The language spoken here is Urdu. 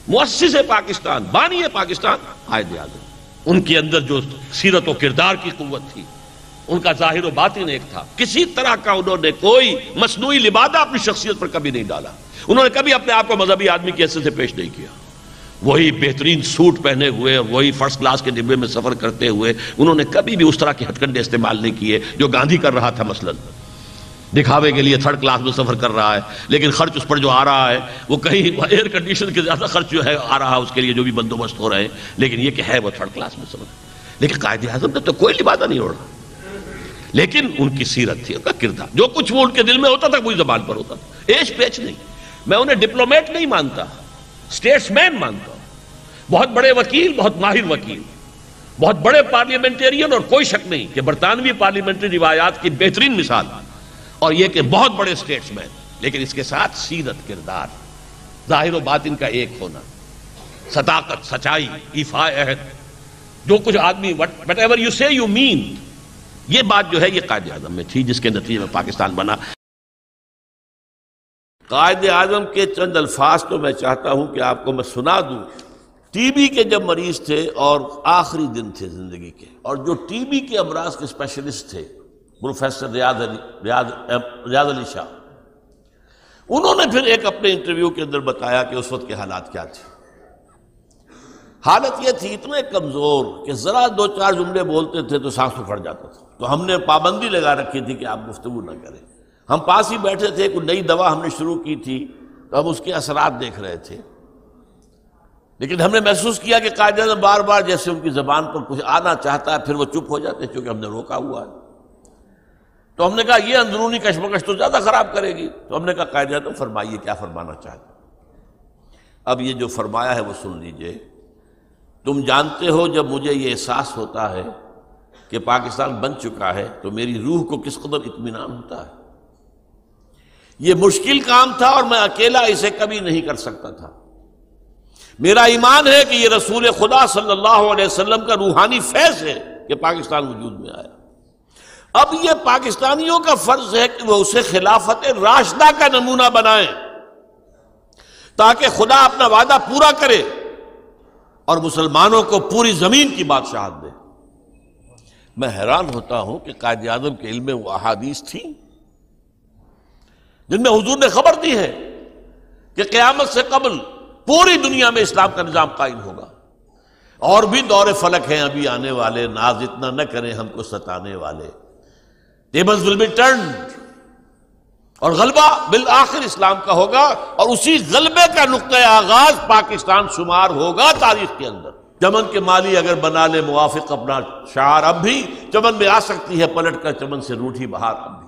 مؤسس پاکستان، بانی پاکستان قائد اعظم. ان کے اندر جو سیرت و کردار کی قوت تھی، ان کا ظاہر و باطن ایک تھا. کسی طرح کا انہوں نے کوئی مصنوعی لبادہ اپنی شخصیت پر کبھی نہیں ڈالا. انہوں نے کبھی اپنے آپ کو مذہبی آدمی کی حیثیت سے پیش نہیں کیا. وہی بہترین سوٹ پہنے ہوئے اور وہی فرسٹ کلاس کے ڈبے میں سفر کرتے ہوئے انہوں نے کبھی بھی اس طرح کے ہتھ کنڈے استعمال نہیں کیے جو گاندھی کر رہا تھا. مثلا دکھاوے کے لیے تھرڈ کلاس میں سفر کر رہا ہے، لیکن خرچ اس پر جو آ رہا ہے وہ کہیں ایئر کنڈیشن کے زیادہ خرچ جو ہے آ رہا ہے اس کے لیے جو بھی بندوبست ہو رہے ہیں، لیکن یہ کہ ہے وہ تھرڈ کلاس میں سفر. لیکن قائد اعظم نے تو کوئی لبادہ نہیں اوڑھا. لیکن ان کی سیرت تھی، ان کا کردار، جو کچھ وہ ان کے دل میں ہوتا تھا وہی زبان پر ہوتا تھا. ایش پیچ نہیں. میں انہیں ڈپلومیٹ نہیں مانتا، اسٹیٹس مین مانتا ہوں. بہت بڑے وکیل، بہت ماہر وکیل، بہت بڑے پارلیمنٹیرین، اور کوئی شک نہیں کہ برطانوی پارلیمنٹری روایات کی بہترین مثال، اور یہ کہ بہت بڑے اسٹیٹس مین. لیکن اس کے ساتھ سیرت، کردار، ظاہر و باطن کا ایک ہونا، صداقت، سچائی، ایفاء عہد، جو کچھ آدمی وٹ ایور یو سے یو مین. یہ بات جو ہے یہ قائد اعظم میں تھی، جس کے نتیجے میں پاکستان بنا. قائد اعظم کے چند الفاظ تو میں چاہتا ہوں کہ آپ کو میں سنا دوں. ٹی بی کے جب مریض تھے اور آخری دن تھے زندگی کے، اور جو ٹی بی کے امراض کے اسپیشلسٹ تھے پروفیسر ریاض علی شاہ، انہوں نے پھر ایک اپنے انٹرویو کے اندر بتایا کہ اس وقت کے حالات کیا تھے. حالت یہ تھی اتنے کمزور کہ ذرا دو چار جملے بولتے تھے تو سانس پھڑ جاتا تھا. تو ہم نے پابندی لگا رکھی تھی کہ آپ گفتگو نہ کریں. ہم پاس ہی بیٹھے تھے، کوئی نئی دوا ہم نے شروع کی تھی تو ہم اس کے اثرات دیکھ رہے تھے. لیکن ہم نے محسوس کیا کہ قائد اعظم بار بار جیسے ان کی زبان پر کچھ آنا چاہتا ہے پھر وہ چپ ہو جاتے چونکہ ہم نے روکا ہوا ہے. تو ہم نے کہا یہ اندرونی کشمکش تو زیادہ خراب کرے گی. تو ہم نے کہا قائد اعظم فرمائیے کیا فرمانا چاہتے ہیں. اب یہ جو فرمایا ہے وہ سن لیجئے. تم جانتے ہو جب مجھے یہ احساس ہوتا ہے کہ پاکستان بن چکا ہے تو میری روح کو کس قدر اطمینان ہوتا ہے. یہ مشکل کام تھا اور میں اکیلا اسے کبھی نہیں کر سکتا تھا. میرا ایمان ہے کہ یہ رسول خدا صلی اللہ علیہ وسلم کا روحانی فیض ہے کہ پاکستان وجود میں آیا. اب یہ پاکستانیوں کا فرض ہے کہ وہ اسے خلافت راشدہ کا نمونہ بنائیں تاکہ خدا اپنا وعدہ پورا کرے اور مسلمانوں کو پوری زمین کی بادشاہت دے. میں حیران ہوتا ہوں کہ قائد اعظم کے علم میں وہ احادیث تھیں جن میں حضور نے خبر دی ہے کہ قیامت سے قبل پوری دنیا میں اسلام کا نظام قائم ہوگا، اور بھی دور فلک ہیں ابھی آنے والے، ناز اتنا نہ کریں ہم کو ستانے والے. tables will be turned، اور غلبہ بالآخر اسلام کا ہوگا، اور اسی غلبے کا نقطہ آغاز پاکستان شمار ہوگا تاریخ کے اندر. چمن کے مالی اگر بنا لے موافق اپنا شعار اب بھی چمن میں آ سکتی ہے پلٹ کر چمن سے روٹھی بہار اب بھی.